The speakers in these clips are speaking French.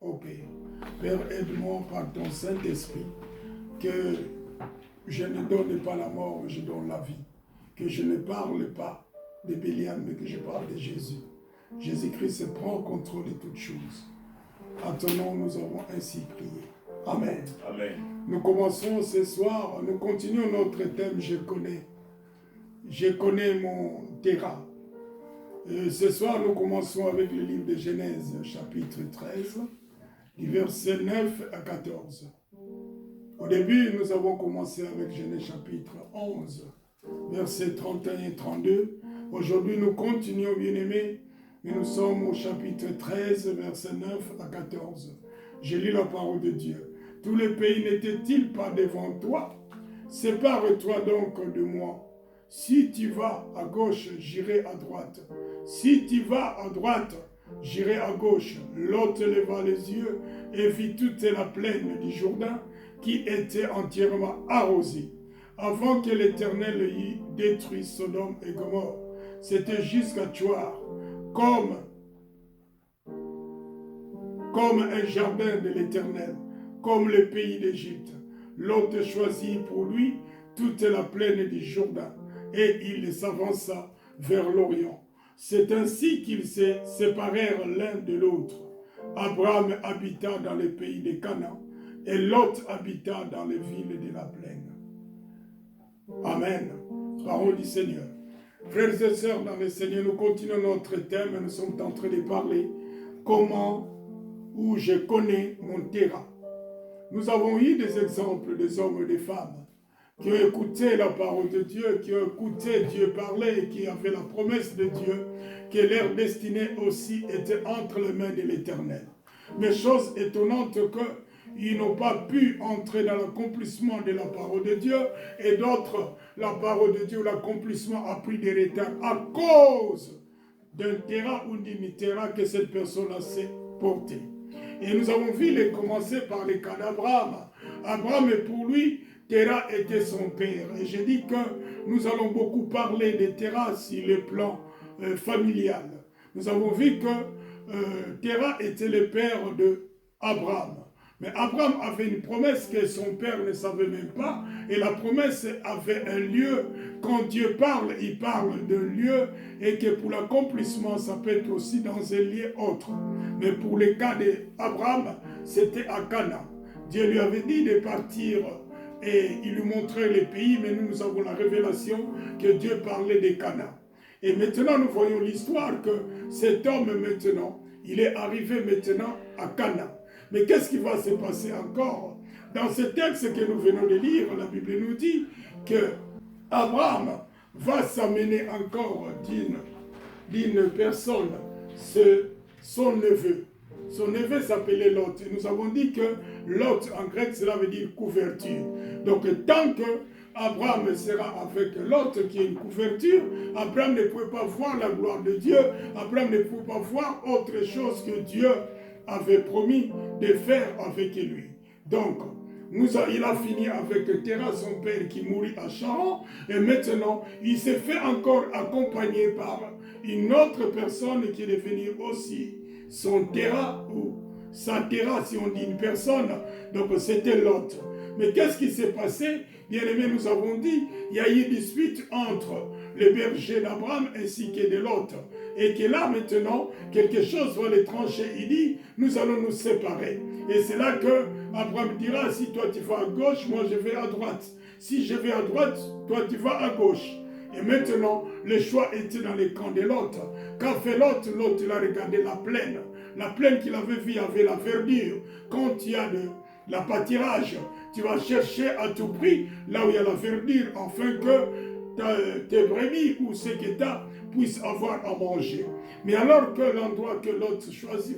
au Père. Père, aide-moi par ton Saint-Esprit que je ne donne pas la mort, mais je donne la vie. Que je ne parle pas de Bélial, mais que je parle de Jésus. Jésus-Christ prend contrôle de toutes choses. En ton nom, nous avons ainsi prié. Amen. Amen. Nous commençons ce soir, nous continuons notre thème, je connais mon terrain. Ce soir, nous commençons avec le livre de Genèse, chapitre 13, du verset 9 à 14. Au début, nous avons commencé avec Genèse chapitre 11, versets 31 et 32. Aujourd'hui, nous continuons, bien-aimés, mais nous sommes au chapitre 13, verset 9 à 14. Je lis la parole de Dieu. Tous les pays n'étaient-ils pas devant toi? Sépare-toi donc de moi. Si tu vas à gauche, j'irai à droite. Si tu vas à droite, j'irai à gauche. Lot leva les yeux et vit toute la plaine du Jourdain qui était entièrement arrosée, avant que l'Éternel y détruise Sodome et Gomorrhe. C'était jusqu'à Tchoar, comme un jardin de l'Éternel, comme le pays d'Égypte. Lot choisit pour lui toute la plaine du Jourdain, et il s'avança vers l'Orient. C'est ainsi qu'ils se séparèrent l'un de l'autre. Abraham habita dans le pays de Canaan, et Lot habita dans les villes de la plaine. Amen. Parole du Seigneur. Frères et sœurs dans le Seigneur, nous continuons notre thème. Nous sommes en train de parler comment ou je connais mon terrain. Nous avons eu des exemples des hommes et des femmes qui ont écouté la parole de Dieu, qui ont écouté Dieu parler et qui avaient la promesse de Dieu, que leur destinée aussi était entre les mains de l'Éternel. Mais chose étonnante qu'ils n'ont pas pu entrer dans l'accomplissement de la parole de Dieu, et d'autres, la parole de Dieu, l'accomplissement a pris des retards à cause d'un terrain ou d'une terrain que cette personne s'est portée. Et nous avons vu les commencer par les cas d'Abraham. Abraham, pour lui, Terah était son père. Et j'ai dit que nous allons beaucoup parler de Terah sur le plan familial. Nous avons vu que Terah était le père d'Abraham. Mais Abraham avait une promesse que son père ne savait même pas. Et la promesse avait un lieu. Quand Dieu parle, il parle d'un lieu. Et que pour l'accomplissement, ça peut être aussi dans un lieu autre. Mais pour le cas d'Abraham, c'était à Canaan. Dieu lui avait dit de partir et il lui montrait les pays. Mais nous avons la révélation que Dieu parlait de Canaan. Et maintenant, nous voyons l'histoire que cet homme maintenant, il est arrivé maintenant à Canaan. Mais qu'est-ce qui va se passer encore? Dans ce texte que nous venons de lire, la Bible nous dit que Abraham va s'amener encore d'une personne, son neveu. Son neveu s'appelait Lot. Et nous avons dit que Lot, en grec, cela veut dire couverture. Donc, tant que Abraham sera avec Lot, qui est une couverture, Abraham ne pouvait pas voir la gloire de Dieu. Abraham ne pouvait pas voir autre chose que Dieu avait promis de faire avec lui. Donc, il a fini avec Terah, son père, qui mourut à Charan, et maintenant, il s'est fait encore accompagner par une autre personne qui est devenue aussi son Terah, ou sa Terah, si on dit une personne. Donc, c'était Lot. Mais qu'est-ce qui s'est passé? Bien aimé, nous avons dit, il y a eu une dispute entre les bergers d'Abraham ainsi que de Lot. Et que là, maintenant, quelque chose va les trancher. Il dit, nous allons nous séparer. Et c'est là que Abraham dira, si toi tu vas à gauche, moi je vais à droite. Si je vais à droite, toi tu vas à gauche. Et maintenant, le choix était dans les camps de Lot. Qu'a fait Lot? Lot, il a regardé la plaine. La plaine qu'il avait vue avait la verdure. Quand il y a de la pâturage, tu vas chercher à tout prix là où il y a la verdure, afin que tes brebis ou ce que tu as puissent avoir à manger. Mais alors que l'endroit que Lot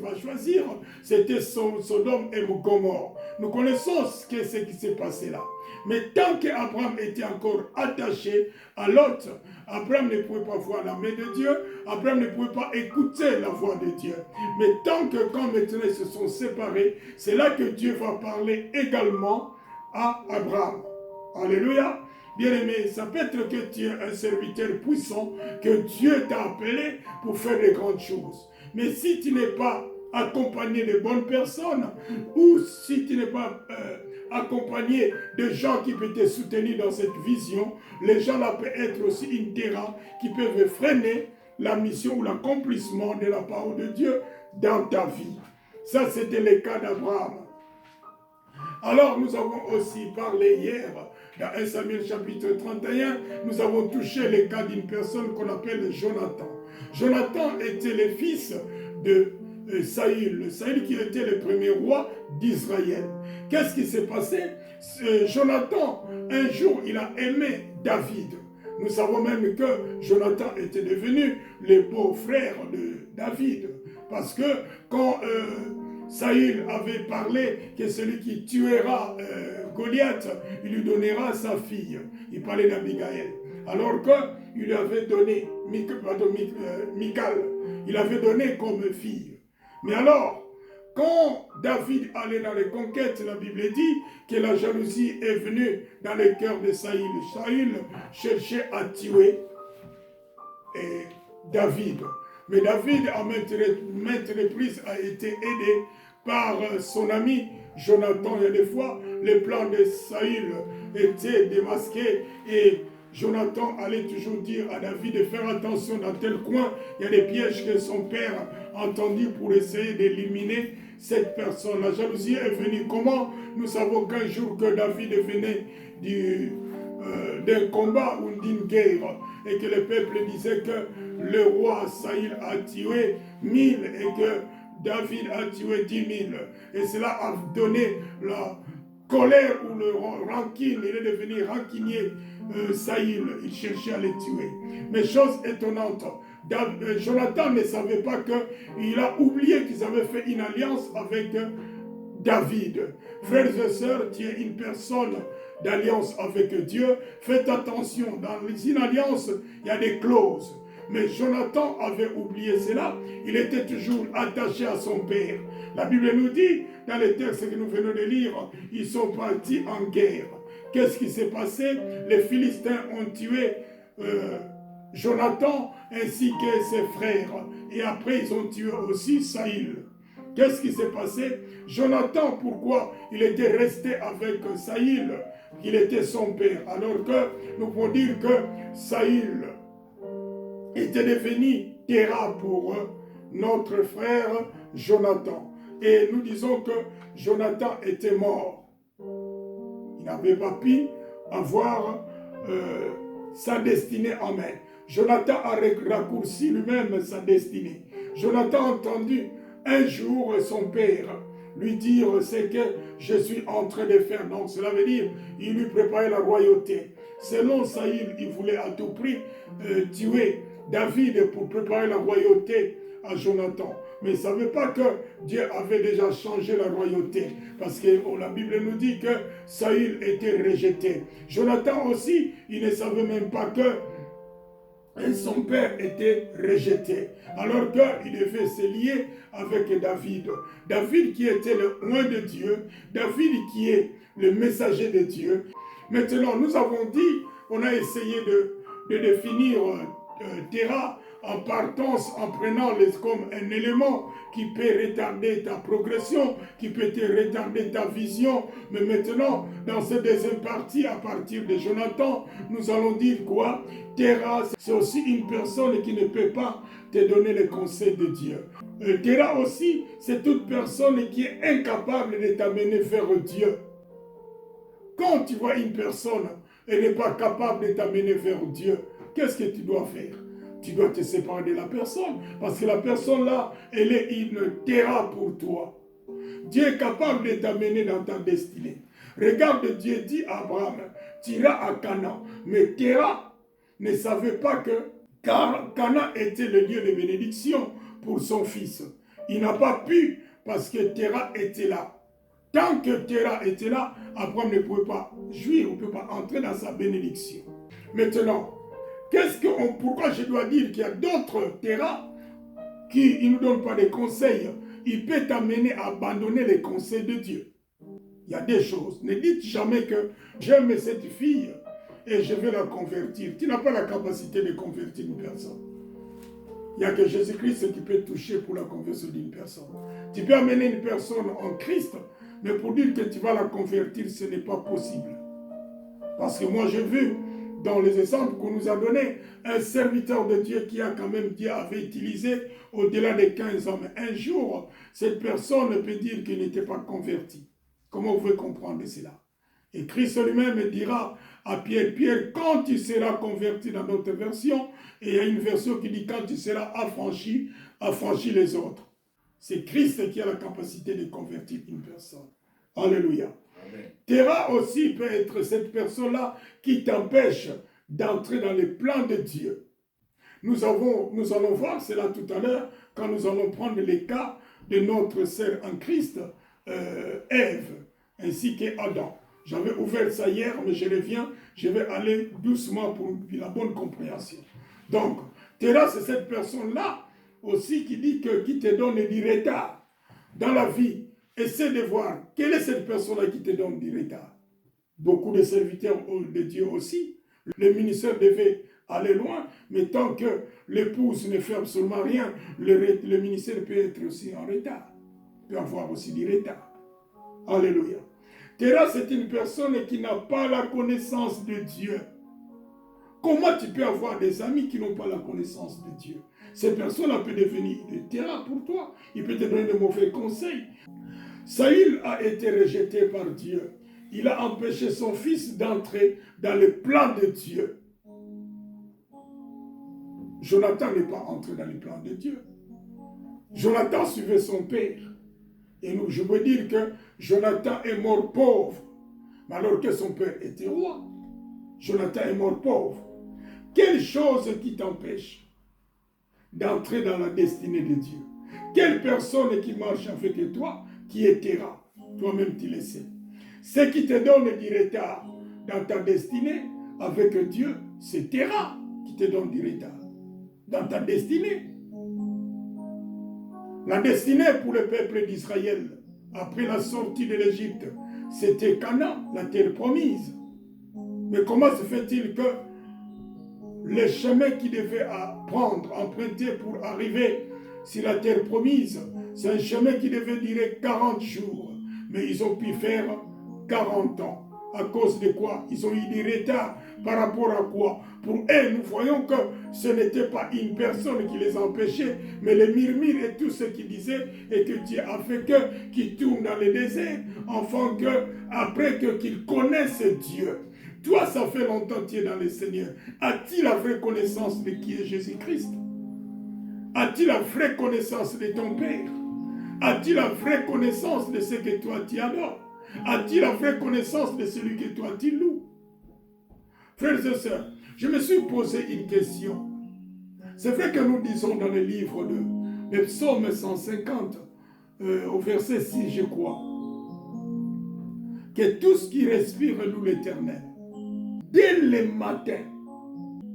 va choisir, c'était Sodome et Gomorrhe. Nous connaissons ce qui s'est passé là. Mais tant qu'Abraham était encore attaché à Lot, Abraham ne pouvait pas voir la main de Dieu, Abraham ne pouvait pas écouter la voix de Dieu. Mais tant que quand maintenant ils se sont séparés, c'est là que Dieu va parler également à Abraham. Alléluia. Bien-aimé, ça peut être que tu es un serviteur puissant, que Dieu t'a appelé pour faire de grandes choses. Mais si tu n'es pas accompagné de bonnes personnes, ou si tu n'es pas accompagné de gens qui peuvent te soutenir dans cette vision, les gens là peuvent être aussi une terrain qui peuvent freiner la mission ou l'accomplissement de la parole de Dieu dans ta vie. Ça, c'était le cas d'Abraham. Alors, nous avons aussi parlé hier, dans 1 Samuel chapitre 31, nous avons touché le cas d'une personne qu'on appelle Jonathan. Jonathan était le fils de Saül, Saül qui était le premier roi d'Israël. Qu'est-ce qui s'est passé? Jonathan, un jour, il a aimé David. Nous savons même que Jonathan était devenu le beau-frère de David. Parce que quand Saül avait parlé que celui qui tuera Goliath, il lui donnera sa fille. Il parlait d'Abigaël. Alors qu'il lui avait donné, Michal, il avait donné comme fille. Mais alors, quand David allait dans les conquêtes, la Bible dit que la jalousie est venue dans le cœur de Saül. Saül cherchait à tuer David. Mais David, à maintes reprises, a été aidé par son ami Jonathan. Il y a des fois, les plans de Saül étaient démasqués et Jonathan allait toujours dire à David de faire attention dans tel coin. Il y a des pièges que son père a entendus pour essayer d'éliminer cette personne. La jalousie est venue. Comment? Nous savons qu'un jour que David venait d'un combat ou d'une guerre et que le peuple disait que le roi Saül a tué 1000 et que David a tué 10 000. Et cela a donné la colère ou le rancune. Il est devenu rancunier. Saül, il cherchait à les tuer. Mais chose étonnante, Jonathan ne savait pas qu'il a oublié qu'ils avaient fait une alliance avec David. Frères et sœurs, tu es une personne d'alliance avec Dieu. Faites attention, dans une alliance, il y a des clauses. Mais Jonathan avait oublié cela. Il était toujours attaché à son père. La Bible nous dit, dans les textes que nous venons de lire, ils sont partis en guerre. Qu'est-ce qui s'est passé? Les Philistins ont tué Jonathan ainsi que ses frères. Et après, ils ont tué aussi Saül. Qu'est-ce qui s'est passé? Jonathan, pourquoi il était resté avec Saül? Il était son père. Alors que nous pouvons dire que Saül était devenu terrain pour notre frère Jonathan. Et nous disons que Jonathan était mort. Il n'avait pas pu avoir sa destinée en main. Jonathan a raccourci lui-même sa destinée. Jonathan a entendu un jour son père lui dire ce que je suis en train de faire. Donc cela veut dire il lui préparait la royauté. Selon Saül, il voulait à tout prix tuer David pour préparer la royauté à Jonathan. Mais il ne savait pas que Dieu avait déjà changé la royauté. Parce que la Bible nous dit que Saül était rejeté. Jonathan aussi, il ne savait même pas que son père était rejeté. Alors qu'il devait se lier avec David. David qui était le oint de Dieu. David qui est le messager de Dieu. Maintenant, nous avons dit, on a essayé de définir Terah en partance, en prenant comme un élément qui peut retarder ta progression, qui peut te retarder ta vision. Mais maintenant, dans cette deuxième partie, à partir de Jonathan, nous allons dire quoi? Terah, c'est aussi une personne qui ne peut pas te donner les conseils de Dieu. Terah aussi, c'est toute personne qui est incapable de t'amener vers Dieu. Quand tu vois une personne, elle n'est pas capable de t'amener vers Dieu, qu'est-ce que tu dois faire? Tu dois te séparer de la personne. Parce que la personne là, elle est une terra pour toi. Dieu est capable de t'amener dans ta destinée. Regarde, Dieu dit à Abraham, tu iras à Canaan. Mais Terah ne savait pas que Canaan était le lieu de bénédiction pour son fils. Il n'a pas pu parce que Terah était là. Tant que Terah était là, Abraham ne pouvait pas jouir, on ne peut pas entrer dans sa bénédiction. Maintenant, pourquoi je dois dire qu'il y a d'autres terrains qui ne nous donnent pas des conseils? Il peut t'amener à abandonner les conseils de Dieu. Il y a des choses. Ne dites jamais que j'aime cette fille et je vais la convertir. Tu n'as pas la capacité de convertir une personne. Il n'y a que Jésus-Christ qui peut toucher pour la conversion d'une personne. Tu peux amener une personne en Christ, mais pour dire que tu vas la convertir, ce n'est pas possible. Parce que moi, j'ai vu dans les exemples qu'on nous a donnés, un serviteur de Dieu qui a quand même, Dieu avait utilisé au-delà de 15 ans. Mais un jour, cette personne peut dire qu'il n'était pas converti. Comment vous pouvez comprendre cela? Et Christ lui-même dira à Pierre, Pierre, quand tu seras converti dans notre version, et il y a une version qui dit quand tu seras affranchi les autres. C'est Christ qui a la capacité de convertir une personne. Alléluia. Terra aussi peut être cette personne-là qui t'empêche d'entrer dans les plans de Dieu. Nous allons voir cela tout à l'heure quand nous allons prendre les cas de notre sœur en Christ, Ève, ainsi qu'Adam. J'avais ouvert ça hier, mais je reviens, je vais aller doucement pour la bonne compréhension. Donc, Terra, c'est cette personne-là aussi qui dit que qui te donne du retard dans la vie. Essaie de voir quelle est cette personne-là qui te donne du retard. Beaucoup de serviteurs de Dieu aussi. Le ministère devait aller loin, mais tant que l'épouse ne fait absolument rien, le ministère peut être aussi en retard. Peut avoir aussi du retard. Alléluia. Terra, c'est une personne qui n'a pas la connaissance de Dieu. Comment tu peux avoir des amis qui n'ont pas la connaissance de Dieu? Cette personne-là peut devenir de Terra pour toi. Il peut te donner de mauvais conseils. Saül a été rejeté par Dieu. Il a empêché son fils d'entrer dans le plan de Dieu. Jonathan n'est pas entré dans le plan de Dieu. Jonathan suivait son père. Et nous, je veux dire que Jonathan est mort pauvre, alors que son père était roi. Jonathan est mort pauvre. Quelle chose qui t'empêche d'entrer dans la destinée de Dieu? Quelle personne qui marche avec toi, qui est Terra? Toi-même, tu le sais. Ce qui te donne du retard dans ta destinée avec Dieu, c'est Terra qui te donne du retard dans ta destinée. La destinée pour le peuple d'Israël, après la sortie de l'Égypte, c'était Canaan, la terre promise. Mais comment se fait-il que le chemin qu'ils devaient prendre, emprunter pour arriver sur la terre promise, c'est un chemin qui devait durer 40 jours. Mais ils ont pu faire 40 ans. À cause de quoi? Ils ont eu des retards. Par rapport à quoi? Pour eux, nous voyons que ce n'était pas une personne qui les empêchait, mais les murmures et tout ce qu'ils disaient, et que Dieu a fait qu'ils tournent dans le désert, afin après qu'ils connaissent Dieu. Toi, ça fait longtemps que tu es dans le Seigneur. As-tu la vraie connaissance de qui est Jésus-Christ? As-tu la vraie connaissance de ton Père? As-tu la vraie connaissance de ce que toi tu adores? As-tu la vraie connaissance de celui que toi tu loues? Frères et sœurs, je me suis posé une question. C'est vrai que nous disons dans le livre de Psaume 150, au verset 6, je crois, que tout ce qui respire loue l'Éternel. Dès le matin,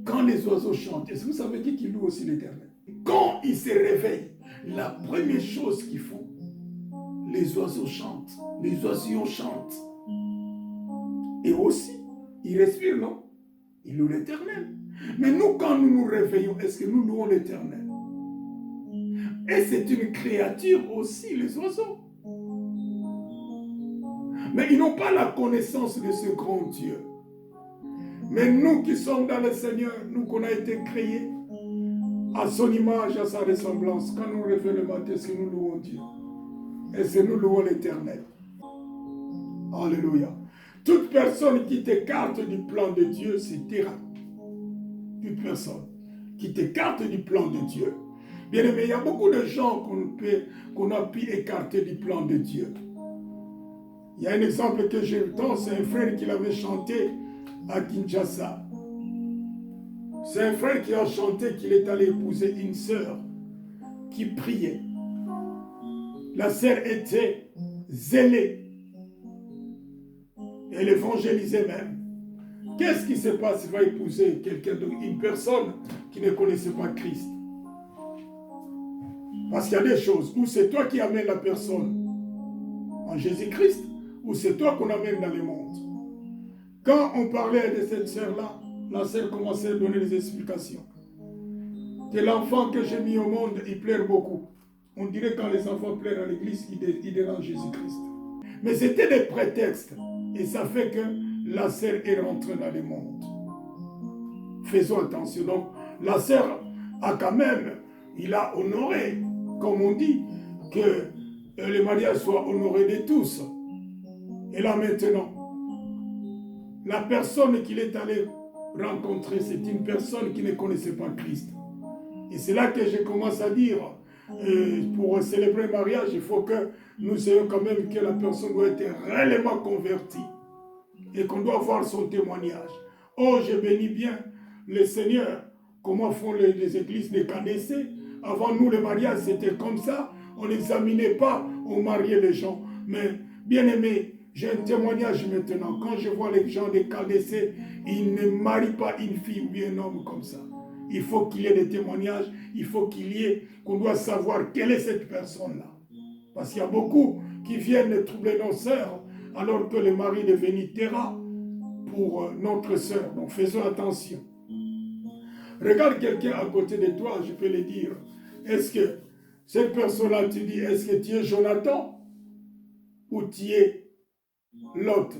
quand les oiseaux chantent, est-ce que vous savez qui loue aussi l'Éternel? Quand ils se réveillent, la première chose qu'ils font, les oiseaux chantent, les oisillons chantent. Et aussi, ils respirent, non? Ils louent l'Éternel. Mais nous, quand nous nous réveillons, est-ce que nous louons l'Éternel? Et c'est une créature aussi, les oiseaux. Mais ils n'ont pas la connaissance de ce grand Dieu. Mais nous qui sommes dans le Seigneur, nous qu'on a été créés à son image, à sa ressemblance, quand nous réveillons le matin, est-ce que nous louons Dieu? Est-ce que nous louons l'Éternel? Alléluia. Toute personne qui t'écarte du plan de Dieu, c'est Terra. Toute personne qui t'écarte du plan de Dieu. Bien aimé, il y a beaucoup de gens qu'on a pu écarter du plan de Dieu. Il y a un exemple que je donne, c'est un frère qui l'avait chanté à Kinshasa. C'est un frère qui a chanté qu'il est allé épouser une sœur qui priait. La sœur était zélée. Elle évangélisait même. Qu'est-ce qui se passe? Il va épouser une personne qui ne connaissait pas Christ. Parce qu'il y a des choses où c'est toi qui amènes la personne en Jésus-Christ, ou c'est toi qu'on amène dans le monde. Quand on parlait de cette sœur-là, la sœur commençait à donner des explications. que l'enfant que j'ai mis au monde, il pleure beaucoup. On dirait quand les enfants pleurent à l'église, ils dérangent Jésus-Christ. Mais c'était des prétextes. Et ça fait que la sœur est rentrée dans le monde. Faisons attention. Donc, la sœur a quand même, il a honoré, comme on dit, que le mariage soit honoré de tous. Et là maintenant, la personne qu'il est allé rencontrer, c'est une personne qui ne connaissait pas Christ. Et c'est là que je commence à dire, pour célébrer le mariage, il faut que nous ayons quand même que la personne doit être réellement convertie. Et qu'on doit voir son témoignage. Oh, je bénis bien le Seigneur. Comment font les églises des KDC? Avant nous, le mariage, c'était comme ça. On n'examinait pas, on mariait les gens. Mais, bien aimé, j'ai un témoignage maintenant. Quand je vois les gens des KDC, ils ne marient pas une fille ou bien un homme comme ça. Il faut qu'il y ait des témoignages. Il faut qu'il y ait, qu'on doit savoir quelle est cette personne-là. Parce qu'il y a beaucoup qui viennent troubler nos sœurs, alors que le mari est devenu terrain pour notre sœur. Donc faisons attention. Regarde quelqu'un à côté de toi, je peux le dire. Est-ce que cette personne-là, tu dis, est-ce que tu es Jonathan ou tu es Lot?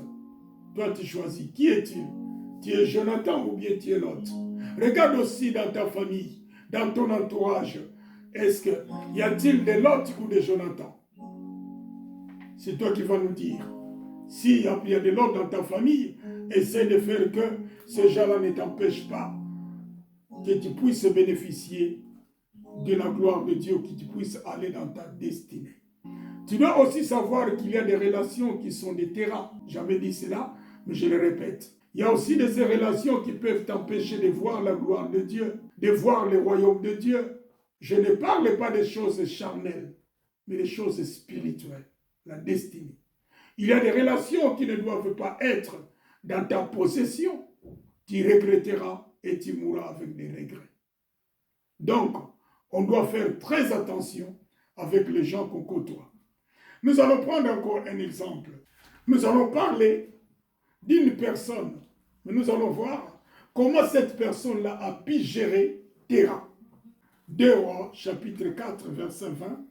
Toi, tu choisis. Qui est-il? Tu es Jonathan ou bien tu es Lot? Regarde aussi dans ta famille, dans ton entourage. Est-ce que y a-t-il des Lot ou des Jonathan? C'est toi qui vas nous dire. S'il y a de l'ordre dans ta famille, essaie de faire que ces gens-là ne t'empêchent pas, que tu puisses bénéficier de la gloire de Dieu, que tu puisses aller dans ta destinée. Tu dois aussi savoir qu'il y a des relations qui sont des terrains. J'avais dit cela, mais je le répète. Il y a aussi des relations qui peuvent t'empêcher de voir la gloire de Dieu, de voir le royaume de Dieu. Je ne parle pas des choses charnelles, mais des choses spirituelles, la destinée. Il y a des relations qui ne doivent pas être dans ta possession. Tu regretteras et tu mourras avec des regrets. Donc, on doit faire très attention avec les gens qu'on côtoie. Nous allons prendre encore un exemple. Nous allons parler d'une personne, mais nous allons voir comment cette personne-là a pu gérer Terah. 2 Rois, chapitre 4, verset 20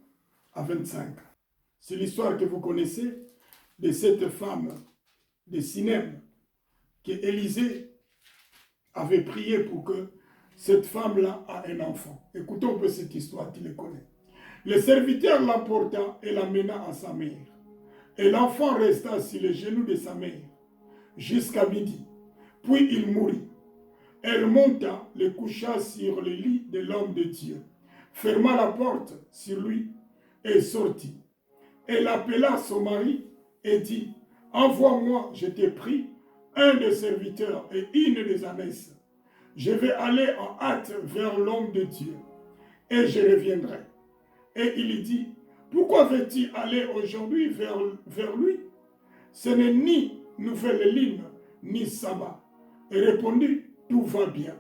à 25. C'est l'histoire que vous connaissez de cette femme de Sinem, qu'Élisée avait prié pour que cette femme-là ait un enfant. Écoutons un peu cette histoire, tu le connais. Le serviteur l'emporta et l'amena à sa mère. Et l'enfant resta sur les genoux de sa mère jusqu'à midi. Puis il mourut. Elle monta, le coucha sur le lit de l'homme de Dieu, ferma la porte sur lui et sortit. Elle appela son mari et dit, « Envoie-moi, je t'ai pris, un des serviteurs et une des ânesses. Je vais aller en hâte vers l'homme de Dieu, et je reviendrai. » Et il dit, « Pourquoi veux-tu aller aujourd'hui vers lui? Ce n'est ni nouvelle lune, ni sabbat. » Et répondit, « Tout va bien. »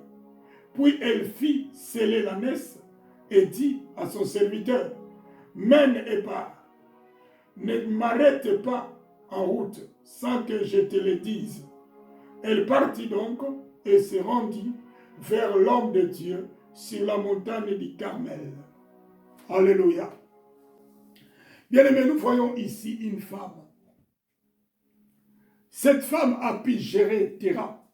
Puis elle fit sceller l'ânesse et dit à son serviteur, « Mène et pars. Ne m'arrête pas en route sans que je te le dise. » Elle partit donc et se rendit vers l'homme de Dieu sur la montagne du Carmel. Alléluia. Bien-aimés, nous voyons ici une femme. Cette femme a pu gérer Terah.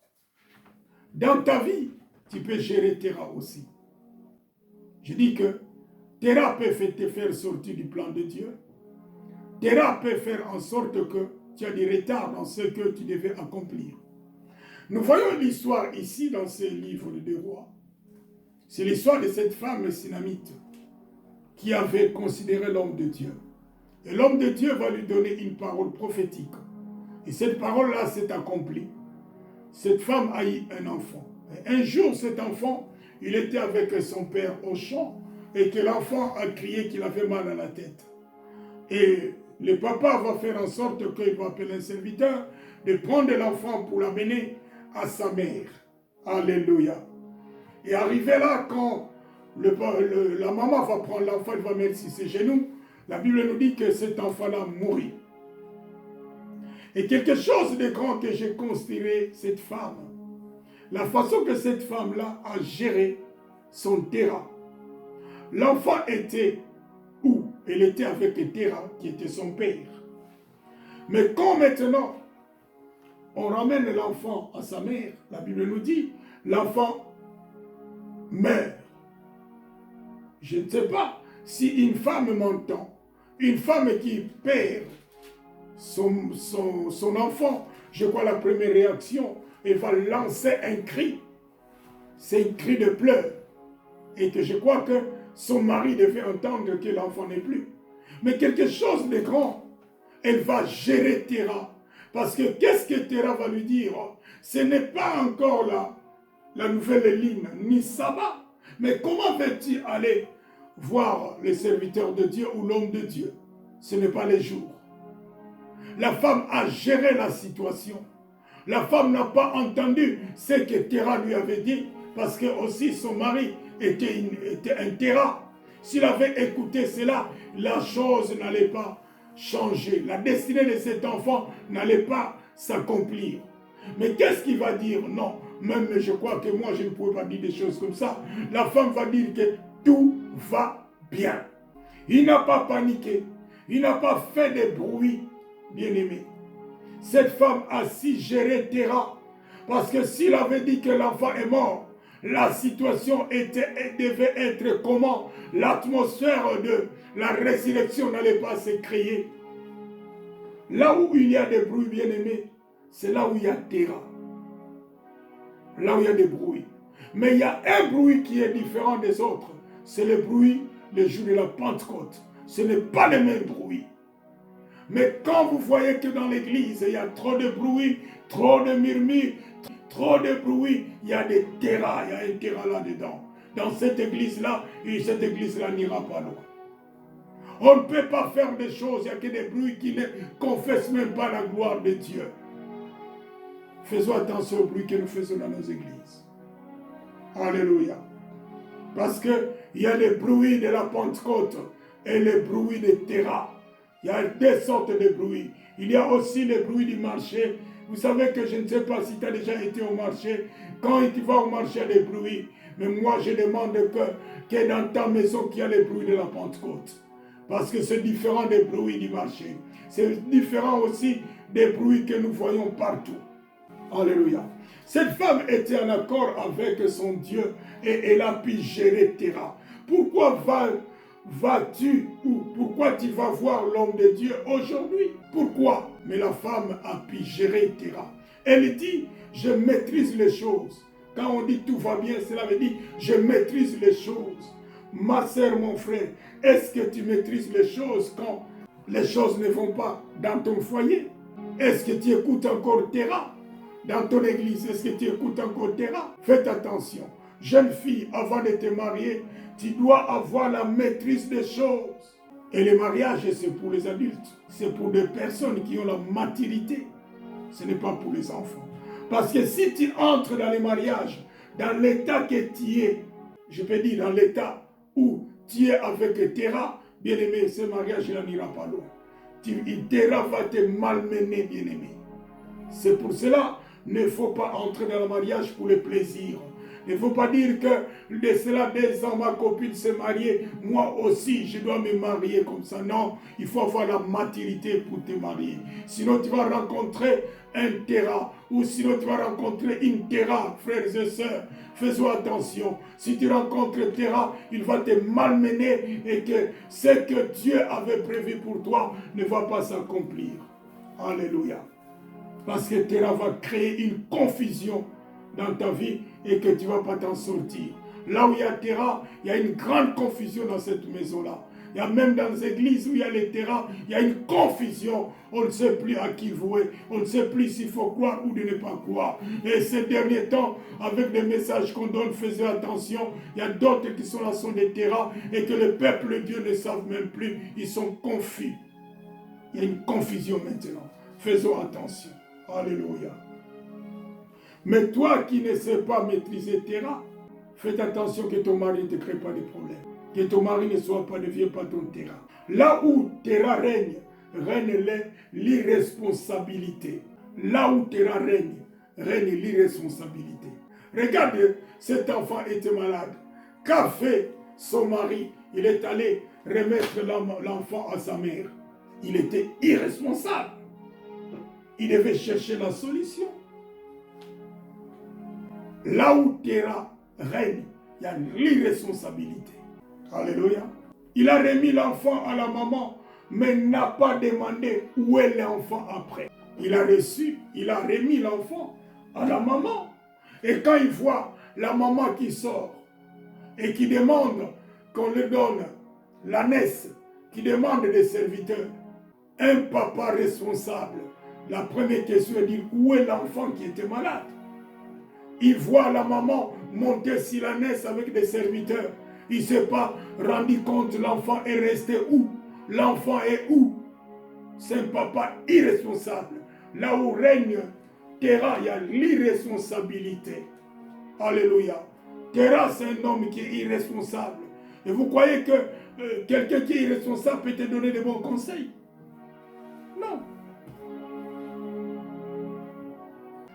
Dans ta vie, tu peux gérer Terah aussi. Je dis que Terah peut te faire sortir du plan de Dieu. Terah peut faire en sorte que tu as des retards dans ce que tu devais accomplir. Nous voyons l'histoire ici dans ce livre de 2 Rois. C'est l'histoire de cette femme sinamite qui avait considéré l'homme de Dieu. Et l'homme de Dieu va lui donner une parole prophétique. Et cette parole-là s'est accomplie. Cette femme a eu un enfant. Et un jour, cet enfant, il était avec son père au champ et que l'enfant a crié qu'il avait mal à la tête. Et le papa va faire en sorte qu'il va appeler un serviteur de prendre l'enfant pour l'amener à sa mère. Alléluia. Et arrivé là, quand la maman va prendre l'enfant, elle va mettre sur ses genoux, la Bible nous dit que cet enfant-là mourit. Et quelque chose de grand que j'ai considéré cette femme, la façon que cette femme-là a géré son terrain. L'enfant était où? Elle était avec Terah, qui était son père. Mais quand maintenant, on ramène l'enfant à sa mère, la Bible nous dit, l'enfant meurt. Je ne sais pas si une femme m'entend, une femme qui perd son enfant, je crois la première réaction, elle va lancer un cri. C'est un cri de pleurs. Et que je crois que son mari devait entendre que l'enfant n'est plus. Mais quelque chose de grand, elle va gérer Terah. Parce que qu'est-ce que Terah va lui dire? Ce n'est pas encore la nouvelle ligne, ni Saba. Mais comment veux-tu aller voir le serviteur de Dieu ou l'homme de Dieu? Ce n'est pas les jours. La femme a géré la situation. La femme n'a pas entendu ce que Terah lui avait dit, parce que aussi son mari était un Terah. S'il avait écouté cela, la chose n'allait pas changer. La destinée de cet enfant n'allait pas s'accomplir. Mais qu'est-ce qu'il va dire? Non, même je crois que moi je ne pouvais pas dire des choses comme ça. La femme va dire que tout va bien. Il n'a pas paniqué. Il n'a pas fait de bruit, bien-aimé. Cette femme a si géré Terah. Parce que s'il avait dit que l'enfant est mort, la situation devait être comment? L'atmosphère de la résurrection n'allait pas se créer. Là où il y a des bruits, bien-aimés, c'est là où il y a Terah. Là où il y a des bruits. Mais il y a un bruit qui est différent des autres. C'est le bruit le jour de la Pentecôte. Ce n'est pas le même bruit. Mais quand vous voyez que dans l'église, il y a trop de bruit, trop de murmures, trop de bruit, il y a des terras, il y a un terrain là-dedans. Dans cette église-là, et cette église-là n'ira pas loin. On ne peut pas faire des choses, il n'y a que des bruits qui ne confessent même pas la gloire de Dieu. Faisons attention au bruit que nous faisons dans nos églises. Alléluia. Parce qu'il y a les bruits de la Pentecôte et les bruits des terras. Il y a deux sortes de bruits. Il y a aussi les bruits du marché. Vous savez que je ne sais pas si tu as déjà été au marché. Quand tu vas au marché, il y a des bruits. Mais moi, je demande que dans ta maison, qu'il y a les bruits de la Pentecôte. Parce que c'est différent des bruits du marché. C'est différent aussi des bruits que nous voyons partout. Alléluia. Cette femme était en accord avec son Dieu et elle a pu gérer Terah. Pourquoi vas-tu ou pourquoi tu vas voir l'homme de Dieu aujourd'hui? Pourquoi? Mais la femme a pu gérer Terah. Elle dit, je maîtrise les choses. Quand on dit tout va bien, cela veut dire, je maîtrise les choses. Ma sœur, mon frère, est-ce que tu maîtrises les choses quand les choses ne vont pas dans ton foyer? Est-ce que tu écoutes encore Terah? Dans ton église, est-ce que tu écoutes encore Terah? Faites attention. Jeune fille, avant de te marier, tu dois avoir la maîtrise des choses. Et le mariage, c'est pour les adultes. C'est pour des personnes qui ont la maturité. Ce n'est pas pour les enfants. Parce que si tu entres dans le mariage, dans l'état que tu es, je peux dire dans l'état où tu es avec Terah, bien-aimé, ce mariage n'ira pas loin. Terah va te malmener, bien-aimé. C'est pour cela qu'il ne faut pas entrer dans le mariage pour le plaisir. Il ne faut pas dire que de cela 2 ans, ma copine s'est mariée, moi aussi je dois me marier comme ça. Non, il faut avoir la maturité pour te marier. Sinon tu vas rencontrer un Terah, ou sinon tu vas rencontrer une Terah, frères et sœurs. Faisons attention. Si tu rencontres Terah, il va te malmener et que ce que Dieu avait prévu pour toi ne va pas s'accomplir. Alléluia. Parce que Terah va créer une confusion dans ta vie et que tu ne vas pas t'en sortir. Là où il y a Terah, il y a une grande confusion dans cette maison-là. Il y a même dans les églises où il y a les Terah, il y a une confusion. On ne sait plus à qui vouer. On ne sait plus s'il faut croire ou de ne pas croire. Et ces derniers temps, avec les messages qu'on donne, faisez attention. Il y a d'autres qui sont là, sont des Terah, et que le peuple de Dieu ne savent même plus. Ils sont confus. Il y a une confusion maintenant. Faisons attention. Alléluia. Mais toi qui ne sais pas maîtriser Terah, fais attention que ton mari ne te crée pas de problèmes. Que ton mari ne devienne pas ton Terah. Là où Terah règne l'irresponsabilité. Là où Terah règne l'irresponsabilité. Regarde, cet enfant était malade. Qu'a fait son mari, il est allé remettre l'enfant à sa mère. Il était irresponsable. Il devait chercher la solution. Là où Terah règne, il y a l'irresponsabilité. Alléluia. Il a remis l'enfant à la maman, mais n'a pas demandé où est l'enfant après. Il a remis l'enfant à la maman. Et quand il voit la maman qui sort et qui demande qu'on lui donne l'ânesse, qui demande des serviteurs, un papa responsable, la première question est de dire où est l'enfant qui était malade. Il voit la maman monter sur l'ânesse avec des serviteurs. Il ne s'est pas rendu compte l'enfant est resté où? L'enfant est où? C'est un papa irresponsable. Là où règne Terah, il y a l'irresponsabilité. Alléluia. Terah, c'est un homme qui est irresponsable. Et vous croyez que quelqu'un qui est irresponsable peut te donner de bons conseils? Non.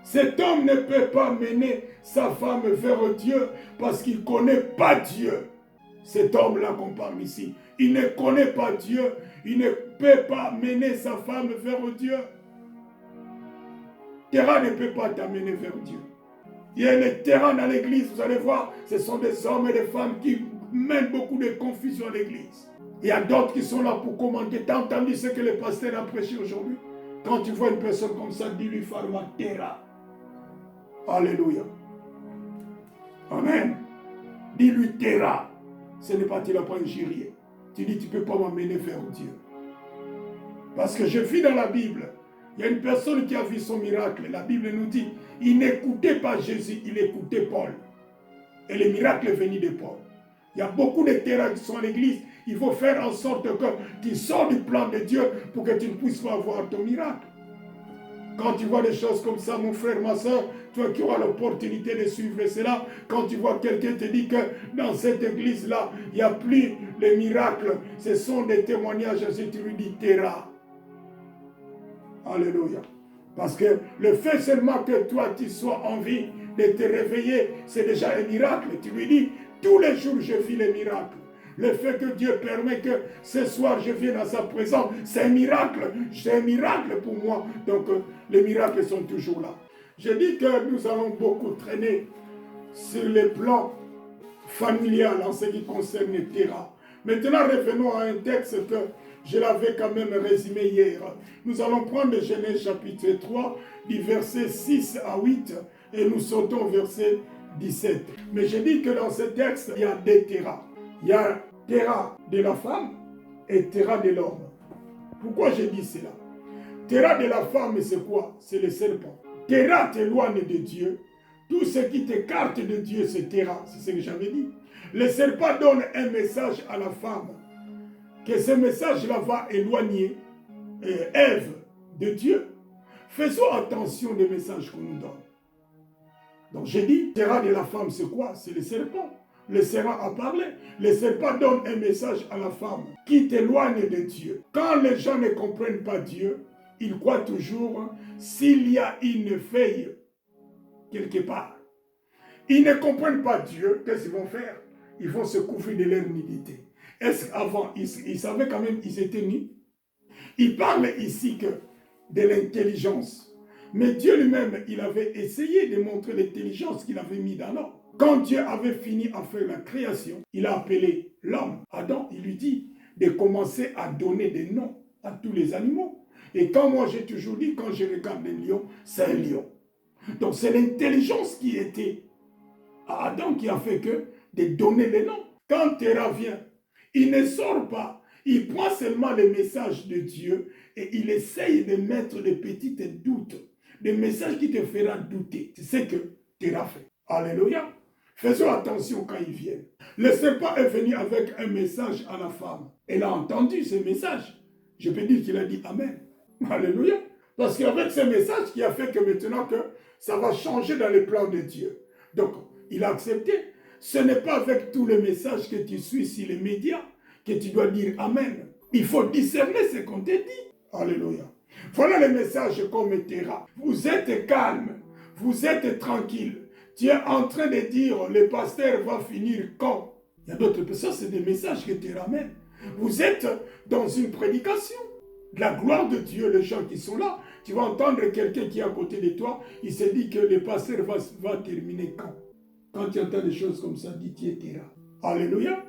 Cet homme ne peut pas mener sa femme vers Dieu parce qu'il ne connaît pas Dieu. Cet homme-là qu'on parle ici, il ne connaît pas Dieu. Il ne peut pas mener sa femme vers Dieu. Terah ne peut pas t'amener vers Dieu. Il y a les terrains dans l'église, vous allez voir, ce sont des hommes et des femmes qui mènent beaucoup de confusion à l'église. Il y a d'autres qui sont là pour commenter. Tu as entendu ce que le pasteur a prêché aujourd'hui? Quand tu vois une personne comme ça, dis-lui Pharma Terah. Alléluia. Amen. Dis-lui Terah. Ce n'est pas, tu n'as pas injurié. Tu dis, tu ne peux pas m'amener vers Dieu. Parce que je vis dans la Bible. Il y a une personne qui a vu son miracle. La Bible nous dit, il n'écoutait pas Jésus, il écoutait Paul. Et le miracle est venu de Paul. Il y a beaucoup de terrains qui sont à l'église. Il faut faire en sorte que tu sors du plan de Dieu pour que tu ne puisses pas avoir ton miracle. Quand tu vois des choses comme ça, mon frère, ma soeur, toi qui auras l'opportunité de suivre cela, quand tu vois quelqu'un te dit que dans cette église-là, il n'y a plus de miracles, ce sont des témoignages, si tu lui dis Terah. Alléluia. Parce que le fait seulement que toi tu sois en vie de te réveiller, c'est déjà un miracle. Tu lui dis, tous les jours je vis les miracles. Le fait que Dieu permet que ce soir je vienne à sa présence, c'est un miracle pour moi. Donc les miracles sont toujours là. Je dis que nous allons beaucoup traîner sur le plan familial en ce qui concerne Terah. Maintenant revenons à un texte que je l'avais quand même résumé hier. Nous allons prendre Genèse chapitre 3, du verset 6 à 8, et nous sautons au verset 17. Mais je dis que dans ce texte, il y a deux Terah. Il y a Terah de la femme et Terah de l'homme. Pourquoi je dis cela? Terah de la femme, c'est quoi? C'est le serpent. Terah t'éloigne de Dieu. Tout ce qui t'écarte de Dieu, c'est Terah. C'est ce que j'avais dit. Le serpent donne un message à la femme. Que ce message-là va éloigner Ève de Dieu. Faisons attention des messages qu'on nous donne. Donc j'ai dit, Terah de la femme, c'est quoi? C'est le serpent. Le serpent a parlé. Le serpent donne un message à la femme qui t'éloigne de Dieu. Quand les gens ne comprennent pas Dieu, ils croient toujours s'il y a une feuille quelque part. Ils ne comprennent pas Dieu, qu'est-ce qu'ils vont faire? Ils vont se couvrir de leur nudité. Est-ce qu'avant, ils savaient quand même qu'ils étaient nus? Il parle ici que de l'intelligence. Mais Dieu lui-même, il avait essayé de montrer l'intelligence qu'il avait mis dans l'homme. Quand Dieu avait fini à faire la création, il a appelé l'homme, Adam, il lui dit de commencer à donner des noms à tous les animaux. Et quand moi j'ai toujours dit, quand je regarde un lion, c'est un lion. Donc c'est l'intelligence qui était à Adam qui a fait que de donner les noms. Quand Terah vient, il ne sort pas. Il prend seulement les messages de Dieu et il essaye de mettre des petits doutes, des messages qui te feront douter. C'est ce que Terah fait. Alléluia. Faisons attention quand ils viennent. Le serpent est venu avec un message à la femme. Elle a entendu ce message. Je peux dire qu'il a dit Amen. Alléluia. Parce qu'avec ce message qui a fait que maintenant que ça va changer dans le plan de Dieu. Donc, il a accepté. Ce n'est pas avec tous les messages que tu suis sur les médias que tu dois dire Amen. Il faut discerner ce qu'on te dit. Alléluia. Voilà le message comme Terah. Vous êtes calme. Vous êtes tranquille. Tu es en train de dire, le pasteur va finir quand? Il y a d'autres personnes, c'est des messages que tu ramènes. Vous êtes dans une prédication. La gloire de Dieu, les gens qui sont là, tu vas entendre quelqu'un qui est à côté de toi, il se dit que le pasteur va terminer quand? Quand tu entends des choses comme ça, dis tu es terrain. Alléluia.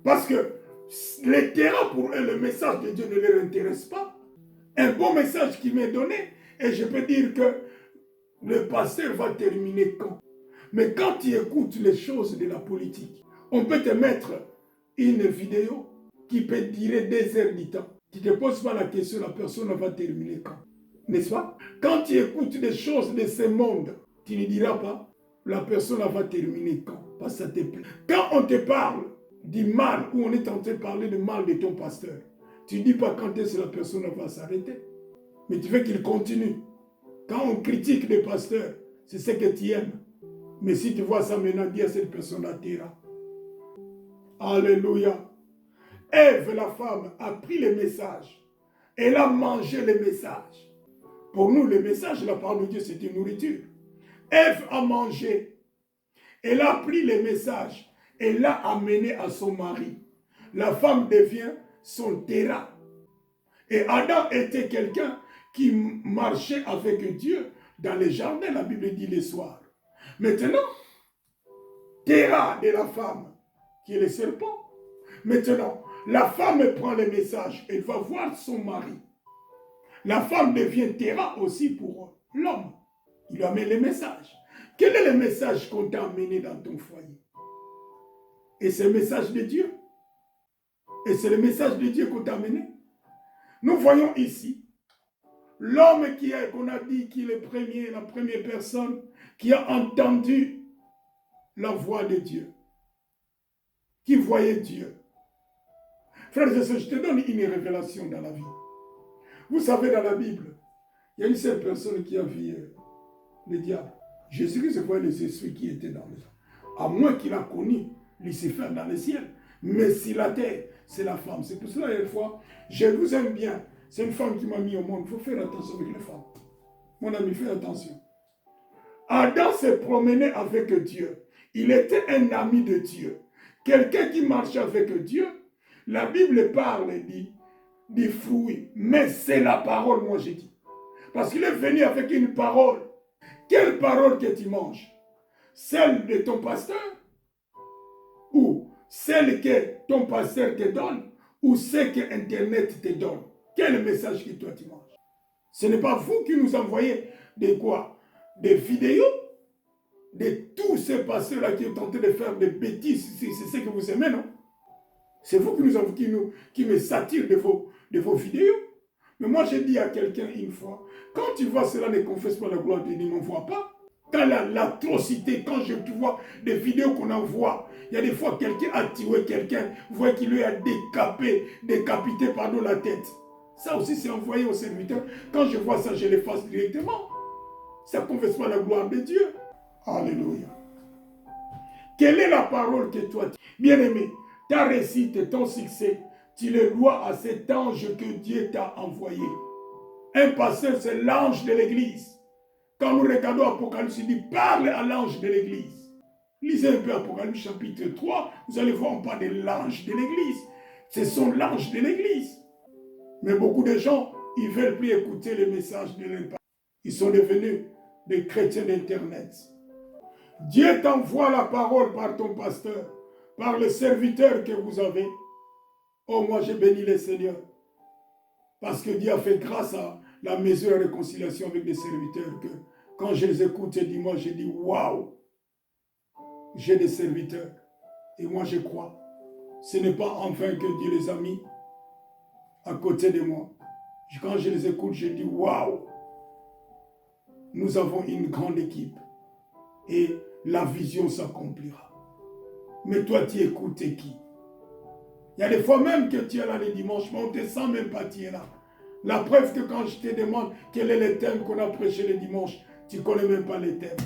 Parce que les terrains, pour eux, le message de Dieu ne leur intéresse pas. Un bon message qui m'est donné, et je peux dire que le pasteur va terminer quand? Mais quand tu écoutes les choses de la politique, on peut te mettre une vidéo qui peut durer des heures du temps. Tu ne te poses pas la question, la personne va terminer quand? N'est-ce pas? Quand tu écoutes des choses de ce monde, tu ne diras pas, la personne va terminer quand? Parce que ça te plaît. Quand on te parle du mal, ou on est en train de parler du mal de ton pasteur, tu ne dis pas quand est-ce que la personne va s'arrêter. Mais tu veux qu'il continue. Quand on critique des pasteurs, c'est ce que tu aimes. Mais si tu vois ça maintenant, dis à cette personne-là, tira. Alléluia. Ève, la femme, a pris les messages. Elle a mangé les messages. Pour nous, les messages, la parole de Dieu, c'est une nourriture. Ève a mangé. Elle a pris les messages. Elle l'a amené à son mari. La femme devient son terrain. Et Adam était quelqu'un qui marchait avec Dieu dans les jardins, la Bible dit les soirs. Maintenant, terrain de la femme, qui est le serpent. Maintenant, la femme prend les messages, elle va voir son mari. La femme devient terrain aussi pour l'homme. Il lui amène les messages. Quel est le message qu'on t'a amené dans ton foyer? Et c'est le message de Dieu. Et c'est le message de Dieu qu'on t'a amené. Nous voyons ici l'homme qu'on a dit qu'il est la première personne qui a entendu la voix de Dieu, qui voyait Dieu. Frères et sœurs, je te donne une révélation dans la vie. Vous savez, dans la Bible, il y a une seule personne qui a vu le diable. Jésus-Christ voyait les esprits qui étaient dans les hommes. À moins qu'il a connu Lucifer dans le ciel. Mais si la terre, c'est la femme. C'est pour cela, une fois, je vous aime bien. C'est une femme qui m'a mis au monde. Il faut faire attention avec les femmes. Mon ami, fais attention. Adam s'est promené avec Dieu. Il était un ami de Dieu. Quelqu'un qui marchait avec Dieu. La Bible parle et dit des fruits. Mais c'est la parole, moi j'ai dit. Parce qu'il est venu avec une parole. Quelle parole que tu manges? Celle de ton pasteur? Ou celle que ton pasteur te donne? Ou celle que Internet te donne? Quel message que toi tu manges? Ce n'est pas vous qui nous envoyez des quoi? Des vidéos de tous ces pasteurs-là qui ont tenté de faire des bêtises. C'est ce que vous aimez, non? C'est vous qui me satirent de vos vidéos. Mais moi, j'ai dit à quelqu'un une fois, quand tu vois cela, ne confesse pas la gloire de Dieu, n'envoie pas. Quand l'atrocité, quand je vois des vidéos qu'on envoie, il y a des fois quelqu'un a tué quelqu'un, vous voyez qu'il lui a décapité la tête. Ça aussi, c'est envoyé au serviteur. Quand je vois ça, je l'efface directement. Ça ne confesse pas la gloire de Dieu. Alléluia. Quelle est la parole que toi, bien-aimé, ta réussite, ton succès, tu le dois à cet ange que Dieu t'a envoyé. Un pasteur, c'est l'ange de l'église. Quand nous regardons Apocalypse, il dit parle à l'ange de l'église. Lisez un peu Apocalypse chapitre 3, vous allez voir, on parle de l'ange de l'église. C'est son l'ange de l'église. Mais beaucoup de gens, ils ne veulent plus écouter les messages de l'impact. Ils sont devenus des chrétiens d'Internet. Dieu t'envoie la parole par ton pasteur, par le serviteur que vous avez. Oh, moi j'ai béni le Seigneur. Parce que Dieu a fait grâce à la mesure de réconciliation avec les serviteurs que quand je les écoute ce dimanche, je dis waouh, j'ai des serviteurs. Et moi je crois. Ce n'est pas en vain que Dieu les a mis à côté de moi. Quand je les écoute, je dis waouh, nous avons une grande équipe. Et la vision s'accomplira. Mais toi, tu écoutes qui? Il y a des fois même que tu es là les dimanches, mais on ne te sent même pas, tu es là. La preuve que quand je te demande quel est le thème qu'on a prêché le dimanche, tu ne connais même pas les thèmes.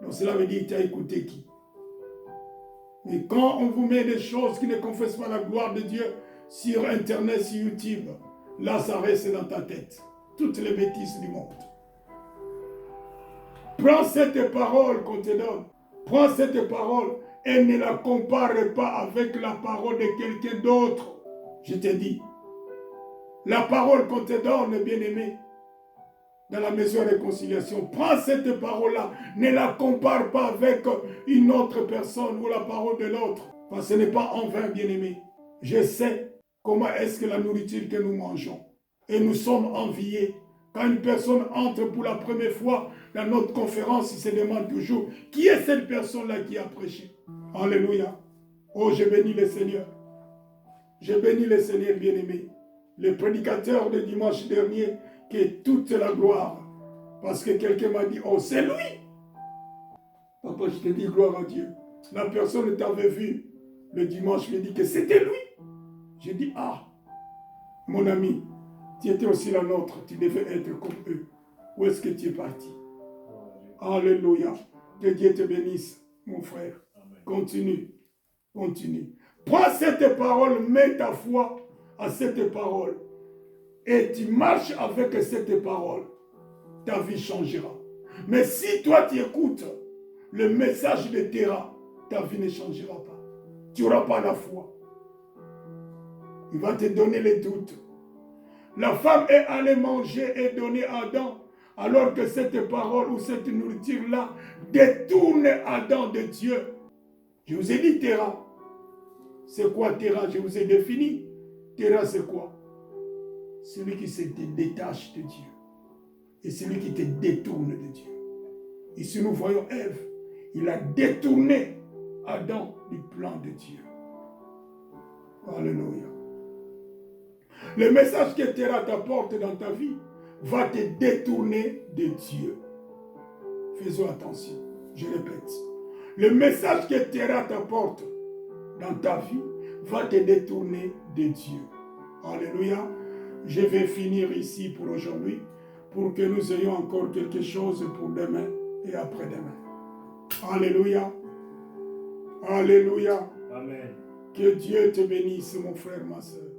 Donc cela veut dire que tu as écouté qui? Mais quand on vous met des choses qui ne confessent pas la gloire de Dieu sur Internet, sur YouTube, là ça reste dans ta tête. Toutes les bêtises du monde. Prends cette parole qu'on te donne. Prends cette parole et ne la compare pas avec la parole de quelqu'un d'autre. Je te dis, la parole qu'on te donne, bien-aimé, dans la maison de réconciliation, prends cette parole-là, ne la compare pas avec une autre personne ou la parole de l'autre. Parce que ce n'est pas en vain, bien-aimé. Je sais comment est-ce que la nourriture que nous mangeons. Et nous sommes enviés. Quand une personne entre pour la première fois dans notre conférence, il se demande toujours, qui est cette personne-là qui a prêché? Alléluia. Oh, je bénis le Seigneur. Je bénis le Seigneur, bien-aimé. Le prédicateur de dimanche dernier, qui est toute la gloire. Parce que quelqu'un m'a dit, oh, c'est lui. Papa, je te dis gloire à Dieu. La personne t'avait vu le dimanche, me dit que c'était lui. J'ai dit, ah, mon ami, tu étais aussi la nôtre, tu devais être comme eux. Où est-ce que tu es parti? Alléluia. Que Dieu te bénisse, mon frère. Continue, continue. Prends cette parole, mets ta foi à cette parole. Et tu marches avec cette parole. Ta vie changera. Mais si toi tu écoutes le message de Terah, ta vie ne changera pas. Tu n'auras pas la foi. Il va te donner les doutes. La femme est allée manger et donner à Adam, alors que cette parole ou cette nourriture-là détourne Adam de Dieu. Je vous ai dit Terah. C'est quoi Terah? Je vous ai défini. Terah, c'est quoi? Celui qui se détache de Dieu. Et celui qui te détourne de Dieu. Ici, nous voyons Ève. Il a détourné Adam du plan de Dieu. Alléluia. Le message que Terah t'apporte dans ta vie va te détourner de Dieu. Faisons attention. Je répète. Le message que Terah t'apporte dans ta vie va te détourner de Dieu. Alléluia. Je vais finir ici pour aujourd'hui, pour que nous ayons encore quelque chose pour demain et après-demain. Alléluia. Alléluia. Amen. Que Dieu te bénisse, mon frère, ma soeur.